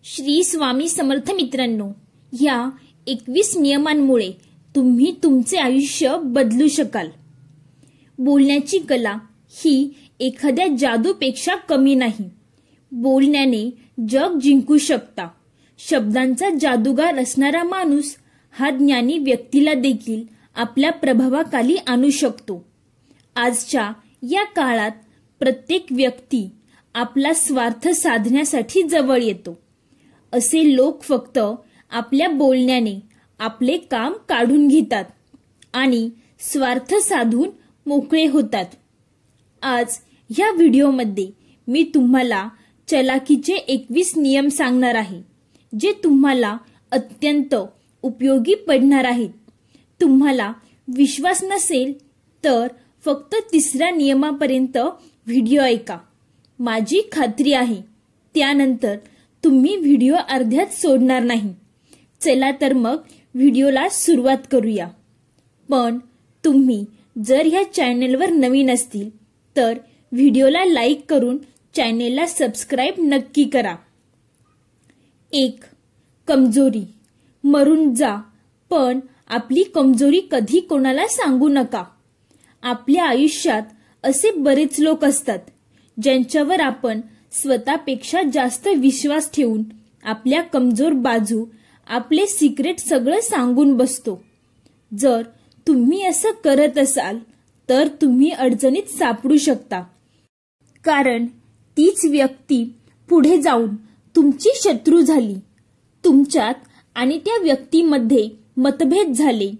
श्री स्वामी समर्थ मित्रांनो, ह्या 21 नियमांमुळे तुम्ही तुमचे आयुष्य बदलू शकाल। बोलण्याची कला ही एखाद्या जादूपेक्षा कमी नाही। बोलण्याने जग जिंकू शकता। शब्दांचा जादूगार असणारा माणूस हा ज्ञानी व्यक्तीला देखील आपल्या प्रभावाखाली आणू शकतो। आजच्या या काळात प्रत्येक व्यक्ती आपला स्वार्थ साधण्यासाठी जवळ येतो। असे लोक फक्त आपल्या बोलण्याने आपले काम काढून घेतात आणि स्वार्थ साधून मोकळे होतात। आज या व्हिडिओमध्ये मी तुम्हाला चलाकीचे 21 नियम सांगणार आहे, जे तुम्हाला अत्यंत उपयोगी पडणार आहेत। तुम्हाला विश्वास नसेल तर फक्त 3ऱ्या नियमापर्यंत व्हिडिओ ऐका। माझी खात्री आहे त्यानंतर तुम्ही व्हिडिओ अर्ध्यात सोडणार नाही। चला तर मग व्हिडिओला सुरुवात करूया। पण तुम्ही जर ह्या चॅनलवर नवीन असतील तर व्हिडिओला लाईक करून चॅनलला सबस्क्राइब नक्की करा। 1. कमजोरी। मरून जा, पण आपली कमजोरी कधी कोणाला सांगू नका। आपल्या आयुष्यात असे बरेच लोक असतात ज्यांच्यावर आपण स्वतःपेक्षा जास्त विश्वास ठेवून आपल्या कमजोर बाजू, आपले सिक्रेट सगळं सांगून बसतो। जर तुम्ही असं करत असाल तर तुम्ही अडचणीत सापडू शकता, कारण तीच व्यक्ती पुढे जाऊन तुमची शत्रू झाली। तुमच्यात आणि त्या व्यक्तीमध्ये मतभेद झाले,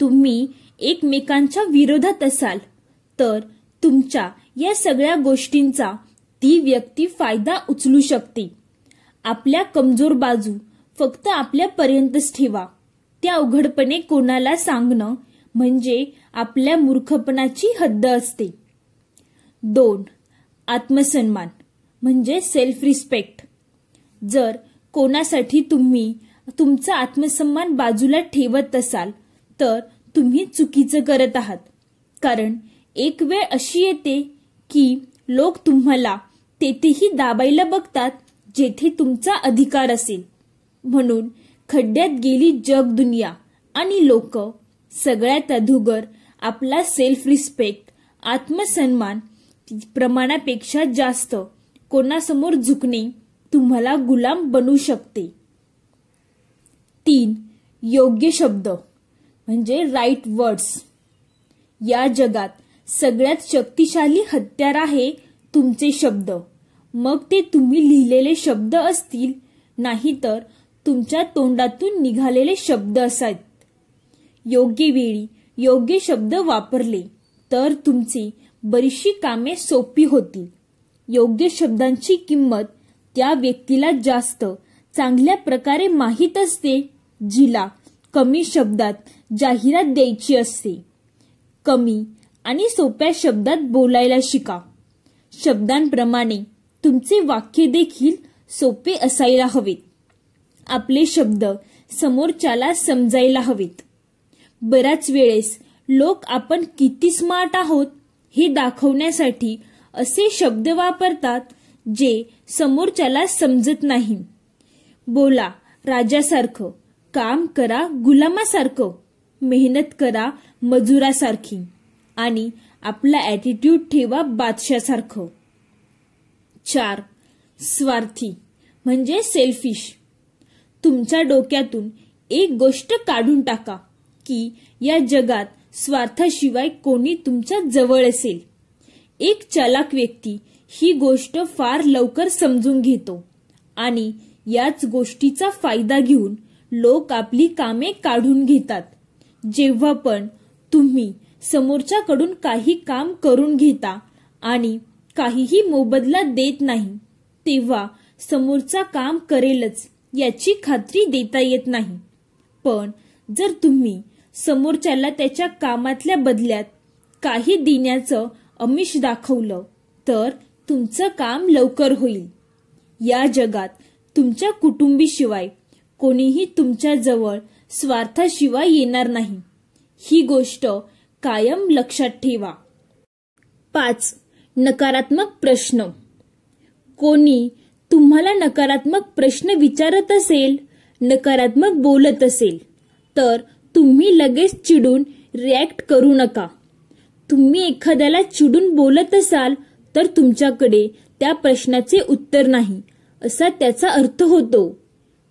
तुम्ही एकमेकांच्या विरोधात असाल तर तुमच्या या सगळ्या गोष्टींचा ती व्यक्ती फायदा उचलू शकते। आपल्या कमजोर बाजू फक्त आपल्यापर्यंतच ठेवा। त्या उघडपणे कोणाला सांगणं म्हणजे आपल्या मूर्खपणाची हद्द असते। 2. आत्मसन्मान म्हणजे सेल्फ रिस्पेक्ट। जर कोणासाठी तुम्ही तुमचा आत्मसन्मान बाजूला ठेवत असाल तर तुम्ही चुकीचं करत आहात, कारण एक वेळ अशी येते की लोक तुम्हाला तेथेही दाबायला बघतात जेथे तुमचा अधिकार असेल। म्हणून खड्ड्यात गेली जग दुनिया आणि लोक, सगळ्यात अधुगर आपला सेल्फ रिस्पेक्ट, आत्मसन्मान प्रमाणापेक्षा जास्त कोणासमोर झुकणे तुम्हाला गुलाम बनवू शकते। 3. योग्य शब्द म्हणजे राईट वर्ड्स। या जगात सगळ्यात शक्तिशाली हत्यार आहे तुमचे शब्द। मग ते तुम्ही लिहिलेले शब्द असतील, नाहीतर तुमच्या तोंडातून निघालेले शब्द असतात। योग्य वेळी योग्य शब्द वापरले तर तुमची बरीचशी कामे सोपी होतील। योग्य शब्दांची किंमत त्या व्यक्तीला जास्त चांगल्या प्रकारे माहीत असते जिला कमी शब्दात जाहिरात द्यायची असते। कमी आणि सोप्या शब्दात बोलायला शिका। शब्दांप्रमाणे तुमचे वाक्य देखील सोपे असायला हवेत। आपले शब्द समोरच्याला समजायला हवेत। बऱ्याच वेळेस लोक आपण किती स्मार्ट आहोत हे दाखवण्यासाठी असे शब्द वापरतात जे समोरच्याला समजत नाही। बोला राजासारखं, काम करा गुलामासारखं, मेहनत करा मजुरासारखी आणि आपला ॲटिट्यूड ठेवा बादशासारखं। 4. स्वार्थी म्हणजे सेल्फिश। तुमच्या डोक्यातून एक गोष्ट काढून टाका की या जगात स्वार्थाशिवाय कोणी तुमच्या जवळ असेल। एक चालाक व्यक्ती ही गोष्ट फार लवकर समजून घेतो आणि याच गोष्टीचा फायदा घेऊन लोक आपली कामे काढून घेतात। जेव्हा पण तुम्ही समोरच्याकडून काही काम करून घेता आणि काहीही मोबदला देत नाही, तेव्हा समोरचा काम करेलच याची खात्री देता येत नाही। पण जर तुम्ही समोरच्याला त्याच्या कामातल्या बदल्यात काही देण्याचं आमिष दाखवलं तर तुमचं काम लवकर होईल। या जगात तुमच्या कुटुंबीशिवाय कोणीही तुमच्या जवळ स्वार्थाशिवाय येणार नाही, ही गोष्ट कायम लक्षात ठेवा। 5. नकारात्मक प्रश्न। कोणी तुम्हाला नकारात्मक प्रश्न विचारत असेल, नकारात्मक बोलत असेल, तर तुम्ही लगेच चिडून रिॲक्ट करू नका. तुम्ही एखाद्याला चिडून बोलत असाल तर तुमच्याकडे त्या प्रश्नाचे उत्तर नाही असा त्याचा अर्थ होतो.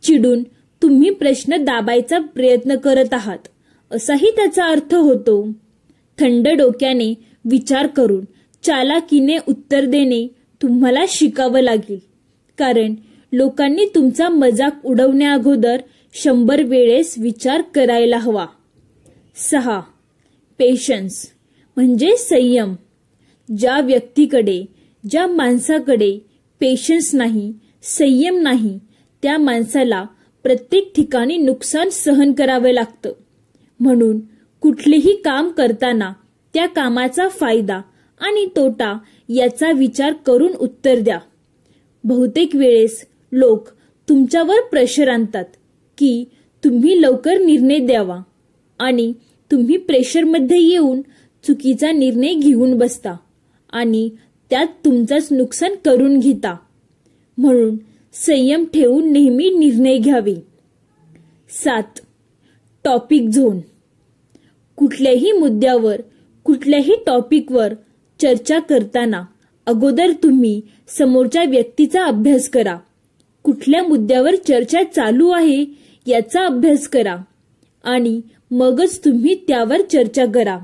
चिडून तुम्ही प्रश्न दाबायचा प्रयत्न करत आहात असाही त्याचा अर्थ होतो. थंड डोक्याने विचार करून चालाकीने उत्तर देणे तुम्हाला शिकावं लागेल, कारण लोकांनी तुमचा मजाक उडवण्याअगोदर 100 वेळेस विचार करायला हवा. 6. पेशन्स म्हणजे संयम. ज्या व्यक्तीकडे, ज्या माणसाकडे पेशन्स नाही, संयम नाही, त्या माणसाला प्रत्येक ठिकाणी नुकसान सहन करावं लागतं. म्हणून कुठलेही काम करताना त्या कामाचा फायदा आणि तोटा याचा विचार करून उत्तर द्या. बहुतेक वेळेस लोक तुमच्यावर प्रेशर आणतात की तुम्ही लवकर निर्णय द्यावा आणि तुम्ही प्रेशरमध्ये येऊन चुकीचा निर्णय घेऊन बसता आणि त्यात तुमचंच नुकसान करून घेता. म्हणून संयम ठेवून नेहमी निर्णय घ्यावे. 7. Topic zone. कुठल्याही मुद्द्यावर, कुठल्याही टॉपिकवर चर्चा करताना अगोदर तुम्ही समोरच्या व्यक्तीचा अभ्यास करा. कुठल्या मुद्द्यावर चर्चा चालू आहे याचा अभ्यास करा आणि मगच तुम्ही त्यावर चर्चा करा.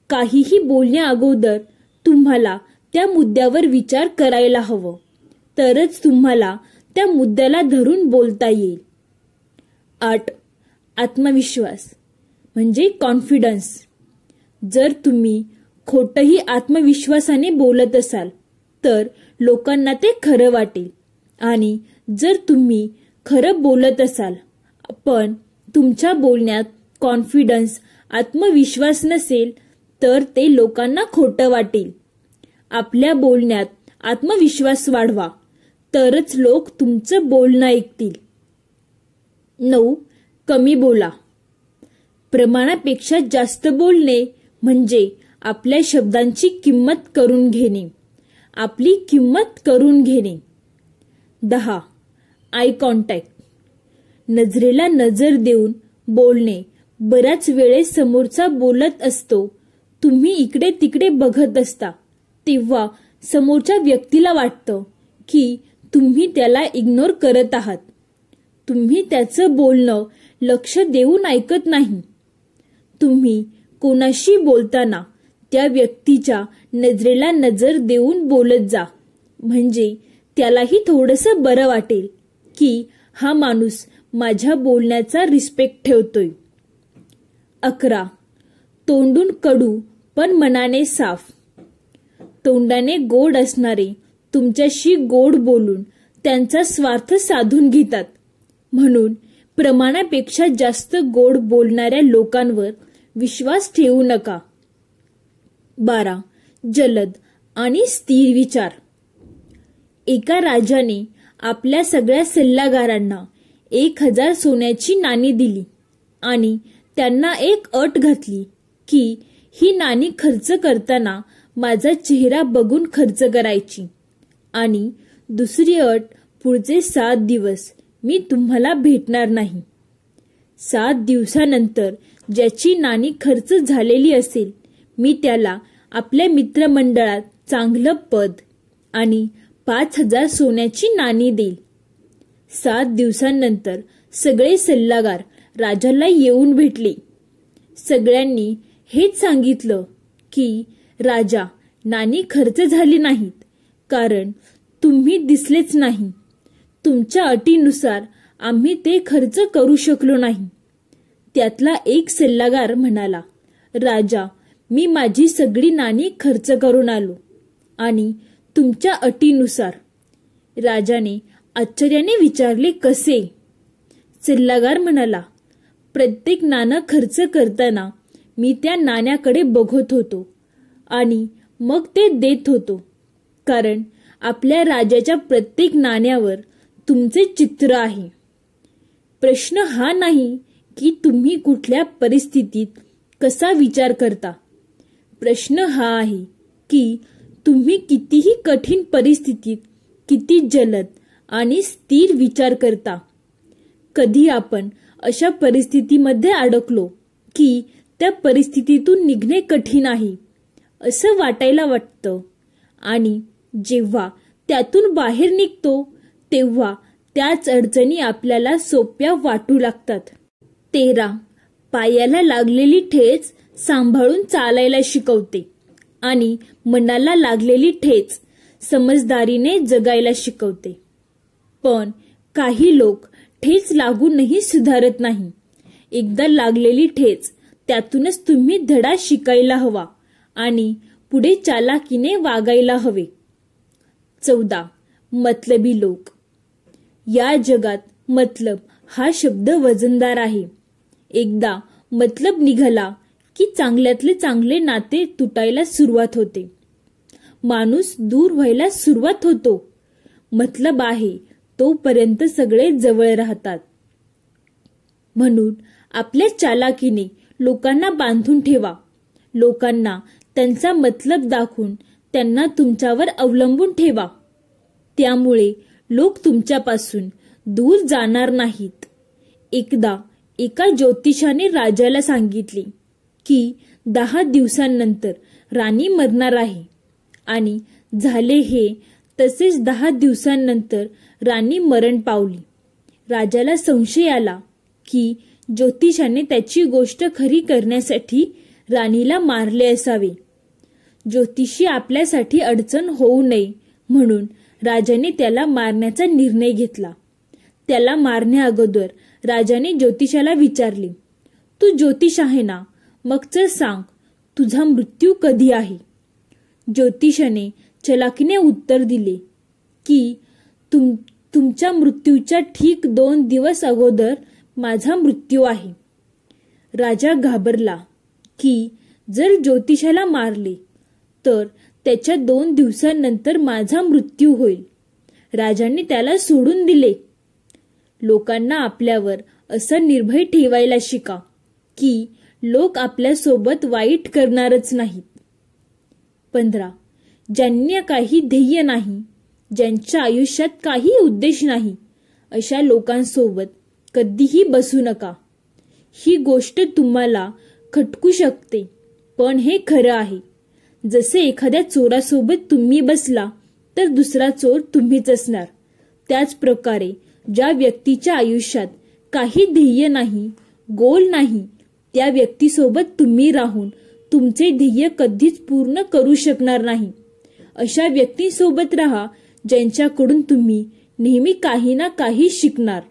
काहीही बोलण्या अगोदर तुम्हाला त्या मुद्द्यावर विचार करायला हवं, तरच तुम्हाला त्या मुद्द्याला धरून बोलता येईल. 8. आत्मविश्वास म्हणजे कॉन्फिडन्स. जर तुम्ही खोटंही आत्मविश्वासाने बोलत असाल तर लोकांना ते खरं वाटेल, आणि जर तुम्ही खरं बोलत असाल पण तुमच्या बोलण्यात कॉन्फिडन्स, आत्मविश्वास नसेल तर ते लोकांना खोटं वाटेल. आपल्या बोलण्यात आत्मविश्वास वाढवा, तरच लोक तुमचं बोलणं ऐकतील. 9. कमी बोला. प्रमाणापेक्षा जास्त बोलणे म्हणजे आपल्या शब्दांची किंमत करून घेणे, आपली किंमत करून घेणे. 10. Eye contact. नजरेला नजर देऊन बोलणे. बऱ्याच वेळेस समोरचा बोलत असतो, तुम्ही इकडे तिकडे बघत असता, तेव्हा समोरच्या व्यक्तीला वाटतं की तुम्ही त्याला इग्नोर करत आहात. तुम्ही त्याचं बोलणं लक्ष देऊन ऐकत नाही. तुम्ही कोणाशी बोलताना त्या व्यक्तीच्या नजरेला नजर देऊन बोलत जा, म्हणजे त्यालाही थोडंसं बरं वाटेल की हा माणूस माझ्या बोलण्याचा रिस्पेक्ट ठेवतोय. 11. तोंडून कडू पण मनाने साफ. तोंडाने गोड असणारे तुमच्याशी गोड बोलून त्यांचा स्वार्थ साधून घेतात. म्हणून प्रमाणापेक्षा जास्त गोड बोलणाऱ्या लोकांवर विश्वास ठेवू नका. 12. जलद आणि स्थिर विचार. एका राजाने आपल्या सगळ्या सल्लागारांना 1000 सोन्याची नाणी दिली आणि त्यांना एक अट घातली की ही नाणी खर्च करताना माझा चेहरा बघून खर्च करायची, आणि दुसरी अट, पुढचे 7 दिवस मी तुम्हाला भेटणार नाही. 7 दिवसानंतर ज्याची नाणी खर्च झालेली असेल, मी त्याला आपल्या मित्रमंडळात चांगलं पद आणि 5000 सोन्याची नाणी देईल. 7 दिवसांनंतर सगळे सल्लागार राजाला येऊन भेटले. सगळ्यांनी हेच सांगितलं की राजा, नाणी खर्च झाली नाहीत कारण तुम्ही दिसलेच नाही. तुमच्या अटीनुसार आम्ही ते खर्च करू शकलो नाही. त्यातला एक सल्लागार म्हणाला, राजा, मी माझी सगळी नाणी खर्च करून आलो आणि तुमच्या अटीनुसार. राजाने आश्चर्याने विचारले, कसे? सल्लागार म्हणाला, प्रत्येक नाणं खर्च करताना मी त्या नाण्याकडे बघत होतो आणि मग ते देत होतो, कारण आपल्या राजाच्या प्रत्येक नाण्यावर तुमचे चित्र आहे. प्रश्न हा नाही की तुम्ही कुठल्या परिस्थितीत कसा विचार करता. प्रश्न हा आहे की तुम्ही कितीही कठीण परिस्थितीत किती जलद आणि स्थिर विचार करता. कधी आपण अशा परिस्थितीमध्ये अडकलो की त्या परिस्थितीतून निघणे कठीण आहे असं वाटायला वाटतं आणि जेव्हा त्यातून बाहेर निघतो तेव्हा त्याच अडचणी आपल्याला सोप्या वाटू लागतात. 13. पायाला लागलेली ठेच सांभाळून चालायला शिकवते आणि मनाला लागलेली ठेच समजदारीने जगायला शिकवते. पण काही लोक ठेच लागूनही सुधारत नाही. एकदा लागलेली ठेच त्यातूनच तुम्ही धडा शिकायला हवा आणि पुढे चालाकीने वागायला हवे. 14. मतलबी लोक. या जगात मतलब हा शब्द वजनदार आहे. एकदा मतलब निघाला की चांगल्यातले चांगले नाते तुटायला सुरुवात होते. माणूस दूर व्हायला सुरुवात होतो. मतलब आहे तोपर्यंत सगळे जवळ राहतात. म्हणून आपल्या चालाकीने लोकांना बांधून ठेवा. लोकांना त्यांचा मतलब दाखवून त्यांना तुमच्यावर अवलंबून ठेवा. त्यामुळे लोक तुमच्यापासून दूर जाणार नाहीत. एकदा एका ज्योतिषाने राजाला सांगितले की 10 दिवसांनंतर राणी मरणार आहे आणि झाले हे तसेच 10 दिवसांनंतर राणी मरण पावली. राजाला संशय आला की ज्योतिषाने त्याची गोष्ट खरी करण्यासाठी राणीला मारले असावे. ज्योतिषी आपल्यासाठी अडचण होऊ नये म्हणून राजाने त्याला मारण्याचा निर्णय घेतला. त्याला मारण्याअगोदर राजाने ज्योतिषाला विचारले, तू ज्योतिष आहे ना, मग चल सांग तुझा मृत्यू कधी आहे. ज्योतिषाने चलाकीने उत्तर दिले की तुमच्या मृत्यूच्या ठीक 2 दिवस अगोदर माझा मृत्यू आहे. राजा घाबरला की जर ज्योतिषाला मारले तर त्याच्या 2 दिवसांनंतर माझा मृत्यू होईल. राजाने त्याला सोडून दिले. लोकांना आपल्यावर असं निर्भय ठेवायला शिका की लोक आपल्यासोबत वाईट करणारच नाहीत. 15. ज्यांना काही ध्येय नाही, ज्यांच्या आयुष्यात काही उद्देश नाही, अशा लोकांसोबत कधीही बसू नका. ही गोष्ट तुम्हाला खटकू शकते पण हे खरं आहे. जसे एखाद्या चोरासोबत तुम्ही बसला तर दुसरा चोर तुम्हीच असणार. त्याच प्रकारे ज्या व्यक्तीच्या आयुष्यात काही ध्येय नाही, गोल नाही, त्या व्यक्तीसोबत तुम्ही राहून तुमचे ध्येय कधीच पूर्ण करू शकणार नाही. अशा व्यक्तीसोबत राहा ज्यांच्याकडून तुम्ही नेहमी काही ना काही शिकणार.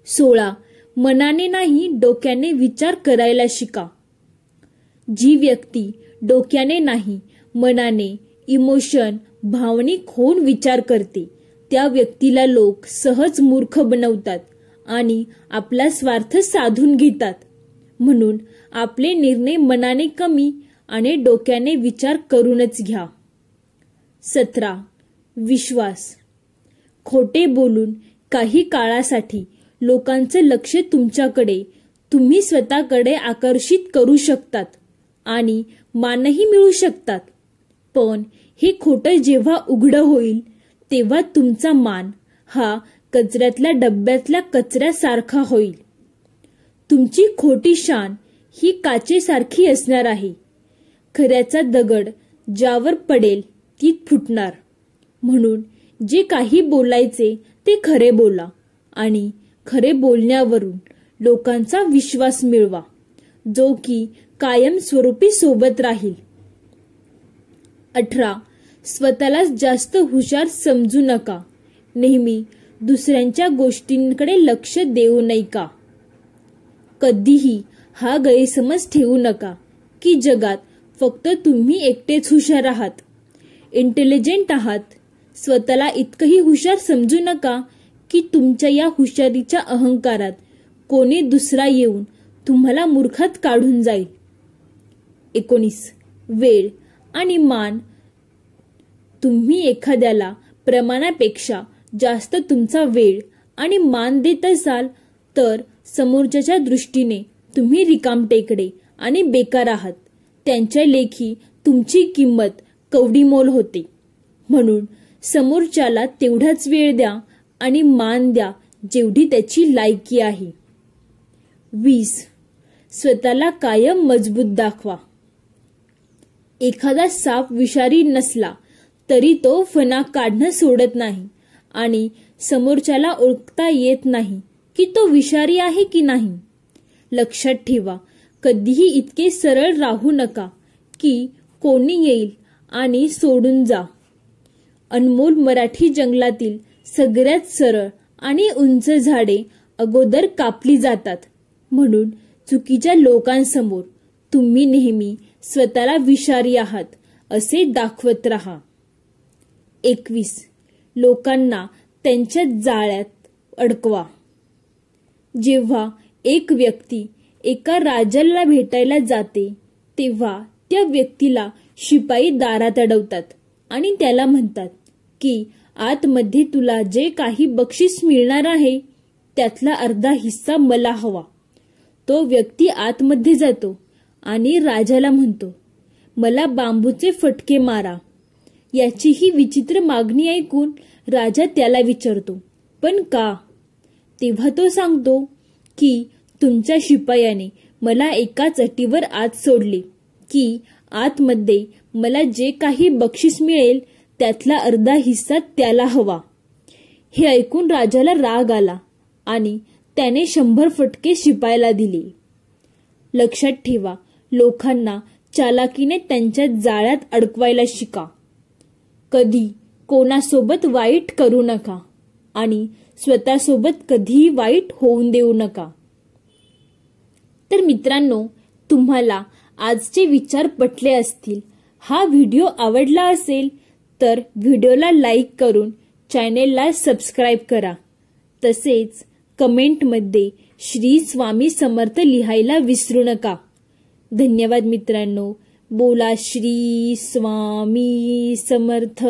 16. मनाने नाही डोक्याने विचार करायला शिका. जी व्यक्ती डोक्याने नाही मनाने इमोशन भावनिक होऊन विचार करते त्या व्यक्तीला लोक सहज मूर्ख बनवतात आणि आपला स्वार्थ साधून घेतात. म्हणून आपले निर्णय मनाने कमी आणि डोक्याने विचार करूनच घ्या. 17. विश्वास. खोटे बोलून काही काळासाठी लोकांचे लक्ष तुमच्याकडे तुम्ही स्वतःकडे आकर्षित करू शकतात आणि मानही मिळू शकतात. पण हे खोटं जेव्हा उघड होईल तेव्हा तुमचा मान हा कचऱ्यातल्या डब्यातल्या कचऱ्यासारखा होईल. तुमची खोटी शान ही काचेसारखी असणार आहे. खऱ्याचा दगड ज्यावर पडेल ती फुटणार. म्हणून जे काही बोलायचे ते खरे बोला आणि खरे बोलण्यावरून लोकांचा विश्वास मिळवा जो की कायमस्वरूपी सोबत राहील. 18. स्वतःला जास्त हुशार समजू नका. नेहमी दुसऱ्यांच्या गोष्टींकडे लक्ष देऊ नये का. कधीही हा गैरसमज ठेवू नका की जगात फक्त तुम्ही एकटेच हुशार आहात, इंटेलिजंट आहात. स्वतःला इतकंही हुशार समजू नका की तुमच्या या हुशारीच्या अहंकारात कोणी दुसरा येऊन तुम्हाला मूर्खात काढून जाईल. 19. वेळ आणि मान. तुम्ही एखाद्याला प्रमाणापेक्षा जास्त तुमचा वेळ आणि मान देत असाल तर समोरच्याच्या दृष्टीने तुम्ही रिकामटेकडे आणि बेकार आहात. त्यांच्या लेखी तुमची किंमत कवडीमोल होते. म्हणून समोरच्याला तेवढाच वेळ द्या आणि मान द्या जेवढी त्याची लायकी आहे. 20. स्वतःला कायम मजबूत दाखवा. एखादा साप विषारी नसला तरी तो फणा काढणं सोडत नाही आणि समोरच्याला ओळखता येत नाही की तो विषारी आहे की नाही. लक्षात ठेवा, कधीही इतके सरळ राहू नका की कोणी येईल आणि सोडून जा. अनमोल मराठी जंगलातील सगळ्यात सरळ आणि उंच झाडे अगोदर कापली जातात. म्हणून चुकीच्या लोकांसमोर तुम्ही नेहमी स्वतःला विषारी आहात असे दाखवत राहा. 21. लोकांना त्यांच्या जाळ्यात अडकवा. जेव्हा एक व्यक्ती एका राजाला भेटायला जाते तेव्हा त्या व्यक्तीला शिपाई दारात अडवतात आणि त्याला म्हणतात की आतमध्ये तुला जे काही बक्षीस मिळणार आहे त्यातला अर्धा हिस्सा मला हवा. तो व्यक्ती आतमध्ये जातो आणि राजाला म्हणतो, मला बांबूचे फटके मारा. याची ही विचित्र मागणी ऐकून राजा त्याला विचारतो, पण का? तेव्हा तो सांगतो की तुमच्या शिपायाने मला एकाच अटीवर आत सोडले की आतमध्ये मला जे काही बक्षीस मिळेल त्यातला अर्धा हिस्सा त्याला हवा. हे ऐकून राजाला राग आला आणि त्याने 100 फटके शिपायाला दिले. लक्षात ठेवा, लोकांना चालाकीने त्यांच्या जाळ्यात अडकवायला शिका. कधी कोणासोबत वाईट करू नका आणि स्वतःसोबत कधीही वाईट होऊन देऊ नका. तर मित्रांनो, तुम्हाला आजचे विचार पटले असतील. हा व्हिडिओ आवडला असेल तर व्हिडिओला लाईक करून चॅनेलला सबस्क्राईब करा. तसेच कमेंटमध्ये श्री स्वामी समर्थ लिहायला विसरू नका. धन्यवाद मित्रांनो. बोला श्री स्वामी समर्थ.